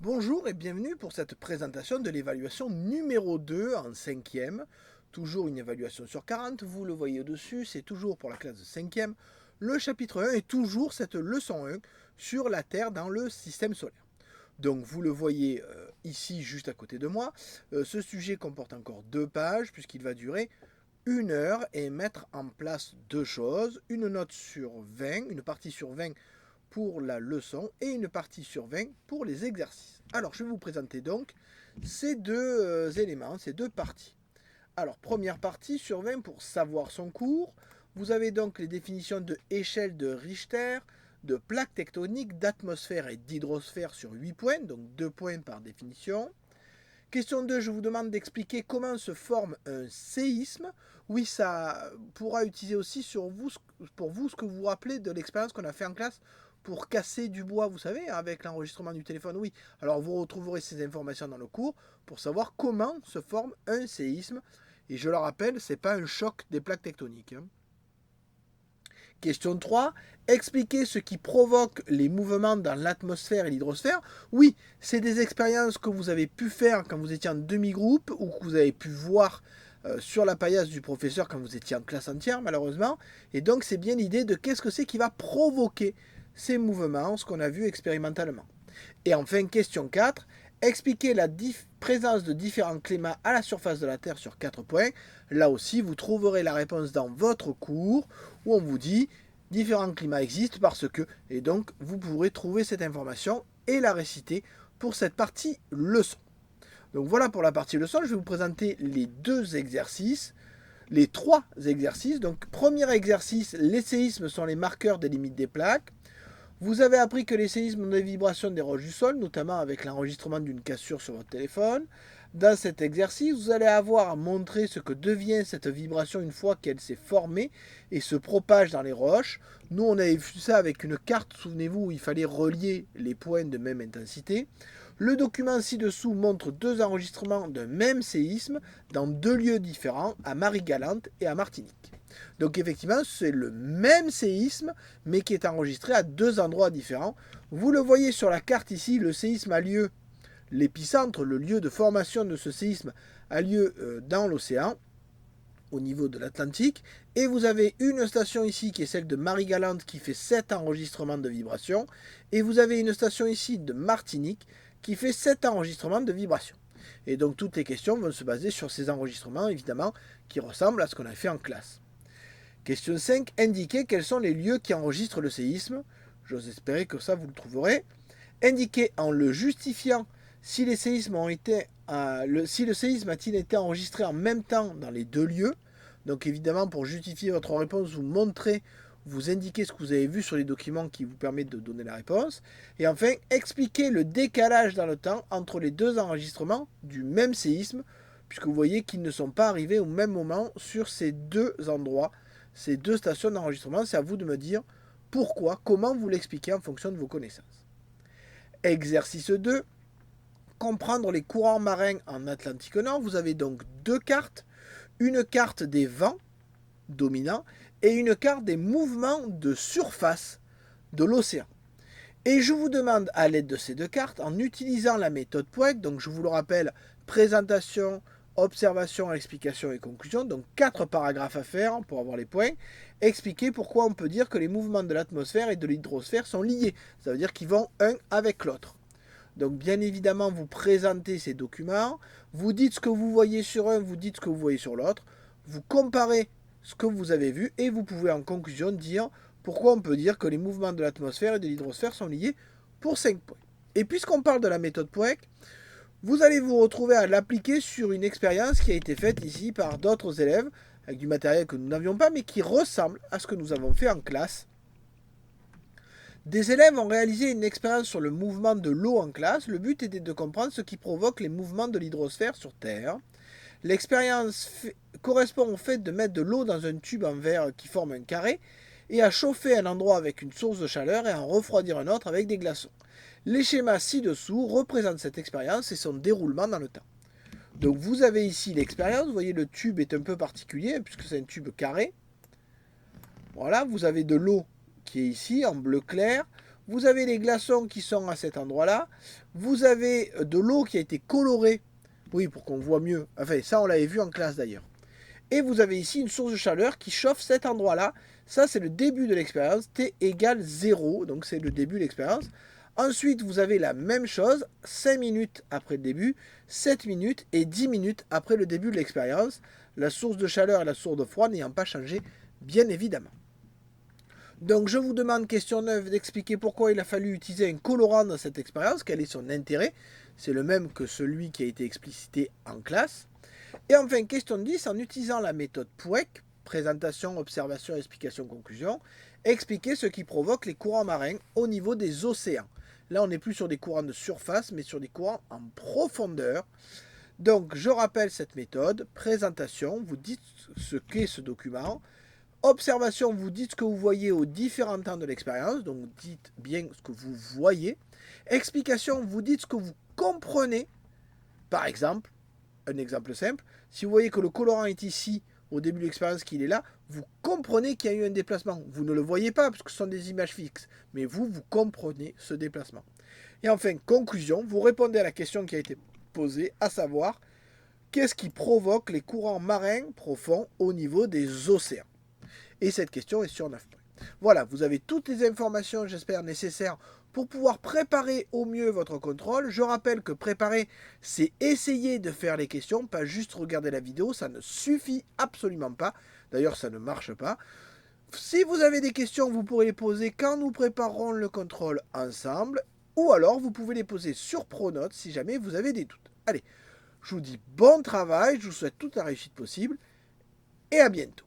Bonjour et bienvenue pour cette présentation de l'évaluation numéro 2 en cinquième. Toujours une évaluation sur 40, vous le voyez au-dessus, c'est toujours pour la classe de cinquième. Le chapitre 1 est toujours cette leçon 1 sur la Terre dans le système solaire. Donc vous le voyez ici juste à côté de moi. Ce sujet comporte encore 2 pages puisqu'il va durer 1 heure et mettre en place 2 choses. Une note sur 20, une partie sur 20 pour la leçon et une partie sur 20 pour les exercices. Alors, je vais vous présenter donc ces deux éléments, ces deux parties. Alors, première partie sur 20 pour savoir son cours. Vous avez donc les définitions de échelle de Richter, de plaque tectonique, d'atmosphère et d'hydrosphère sur 8 points, donc 2 points par définition. Question 2, je vous demande d'expliquer comment se forme un séisme. Oui, ça pourra utiliser aussi pour vous ce que vous vous rappelez de l'expérience qu'on a fait en classe pour casser du bois, vous savez, avec l'enregistrement du téléphone. Oui, alors vous retrouverez ces informations dans le cours pour savoir comment se forme un séisme. Et je le rappelle, ce n'est pas un choc des plaques tectoniques. Question 3. Expliquer ce qui provoque les mouvements dans l'atmosphère et l'hydrosphère. Oui, c'est des expériences que vous avez pu faire quand vous étiez en demi-groupe ou que vous avez pu voir sur la paillasse du professeur quand vous étiez en classe entière, malheureusement. Et donc, c'est bien l'idée de qu'est-ce que c'est qui va provoquer ces mouvements, ce qu'on a vu expérimentalement. Et enfin, question 4. Expliquer la présence de différents climats à la surface de la Terre sur 4 points. Là aussi, vous trouverez la réponse dans votre cours où on vous dit différents climats existent parce que, et donc vous pourrez trouver cette information et la réciter pour cette partie leçon. Donc voilà pour la partie leçon, je vais vous présenter les deux exercices, les trois exercices. Donc premier exercice, les séismes sont les marqueurs des limites des plaques. Vous avez appris que les séismes ont des vibrations des roches du sol, notamment avec l'enregistrement d'une cassure sur votre téléphone. Dans cet exercice, vous allez avoir à montrer ce que devient cette vibration une fois qu'elle s'est formée et se propage dans les roches. Nous, on avait vu ça avec une carte, souvenez-vous, où il fallait relier les points de même intensité. Le document ci-dessous montre deux enregistrements d'un même séisme dans deux lieux différents, à Marie-Galante et à Martinique. Donc effectivement, c'est le même séisme, mais qui est enregistré à deux endroits différents. Vous le voyez sur la carte ici, le séisme a lieu, l'épicentre, le lieu de formation de ce séisme a lieu dans l'océan, au niveau de l'Atlantique. Et vous avez une station ici qui est celle de Marie-Galante qui fait 7 enregistrements de vibrations. Et vous avez une station ici de Martinique qui fait 7 enregistrements de vibrations. Et donc toutes les questions vont se baser sur ces enregistrements, évidemment, qui ressemblent à ce qu'on a fait en classe. Question 5. Indiquez quels sont les lieux qui enregistrent le séisme. J'ose espérer que ça vous le trouverez. Indiquez en le justifiant si les séismes ont été, si le séisme a-t-il été enregistré en même temps dans les deux lieux. Donc évidemment, pour justifier votre réponse, vous montrez, vous indiquez ce que vous avez vu sur les documents qui vous permettent de donner la réponse. Et enfin, expliquez le décalage dans le temps entre les deux enregistrements du même séisme, puisque vous voyez qu'ils ne sont pas arrivés au même moment sur ces deux endroits, ces deux stations d'enregistrement. C'est à vous de me dire pourquoi, comment vous l'expliquez en fonction de vos connaissances. Exercice 2. Comprendre les courants marins en Atlantique Nord. Vous avez donc deux cartes. Une carte des vents dominants et une carte des mouvements de surface de l'océan. Et je vous demande à l'aide de ces deux cartes, en utilisant la méthode Pouek, donc je vous le rappelle, présentation, observation, explication et conclusion, donc 4 paragraphes à faire pour avoir les points, expliquer pourquoi on peut dire que les mouvements de l'atmosphère et de l'hydrosphère sont liés. Ça veut dire qu'ils vont un avec l'autre. Donc bien évidemment, vous présentez ces documents, vous dites ce que vous voyez sur un, vous dites ce que vous voyez sur l'autre, vous comparez ce que vous avez vu et vous pouvez en conclusion dire pourquoi on peut dire que les mouvements de l'atmosphère et de l'hydrosphère sont liés pour 5 points. Et puisqu'on parle de la méthode Pouek, vous allez vous retrouver à l'appliquer sur une expérience qui a été faite ici par d'autres élèves avec du matériel que nous n'avions pas mais qui ressemble à ce que nous avons fait en classe. Des élèves ont réalisé une expérience sur le mouvement de l'eau en classe. Le but était de comprendre ce qui provoque les mouvements de l'hydrosphère sur Terre. L'expérience correspond au fait de mettre de l'eau dans un tube en verre qui forme un carré et à chauffer un endroit avec une source de chaleur et à en refroidir un autre avec des glaçons. Les schémas ci-dessous représentent cette expérience et son déroulement dans le temps. Donc vous avez ici l'expérience, vous voyez le tube est un peu particulier puisque c'est un tube carré. Voilà, vous avez de l'eau qui est ici en bleu clair. Vous avez les glaçons qui sont à cet endroit-là. Vous avez de l'eau qui a été colorée. Oui, pour qu'on voit mieux. Enfin, ça, on l'avait vu en classe d'ailleurs. Et vous avez ici une source de chaleur qui chauffe cet endroit-là. Ça, c'est le début de l'expérience. T égale 0. Donc, c'est le début de l'expérience. Ensuite, vous avez la même chose 5 minutes après le début, 7 minutes et 10 minutes après le début de l'expérience. La source de chaleur et la source de froid n'ayant pas changé, bien évidemment. Donc, je vous demande, question 9, d'expliquer pourquoi il a fallu utiliser un colorant dans cette expérience, quel est son intérêt. C'est le même que celui qui a été explicité en classe. Et enfin, question 10, en utilisant la méthode POEC, présentation, observation, explication, conclusion, expliquer ce qui provoque les courants marins au niveau des océans. Là, on n'est plus sur des courants de surface, mais sur des courants en profondeur. Donc, je rappelle cette méthode. Présentation, vous dites ce qu'est ce document. Observation, vous dites ce que vous voyez aux différents temps de l'expérience. Donc, dites bien ce que vous voyez. Explication, vous dites ce que vous comprenez. Par exemple, un exemple simple, si vous voyez que le colorant est ici, au début de l'expérience qu'il est là, vous comprenez qu'il y a eu un déplacement. Vous ne le voyez pas parce que ce sont des images fixes, mais vous comprenez ce déplacement. Et enfin, conclusion, vous répondez à la question qui a été posée, à savoir, qu'est-ce qui provoque les courants marins profonds au niveau des océans? Et cette question est sur 9 points. Voilà, vous avez toutes les informations, j'espère, nécessaires pour pouvoir préparer au mieux votre contrôle. Je rappelle que préparer, c'est essayer de faire les questions, pas juste regarder la vidéo, ça ne suffit absolument pas. D'ailleurs, ça ne marche pas. Si vous avez des questions, vous pourrez les poser quand nous préparerons le contrôle ensemble, ou alors vous pouvez les poser sur Pronote si jamais vous avez des doutes. Allez, je vous dis bon travail, je vous souhaite toute la réussite possible, et à bientôt.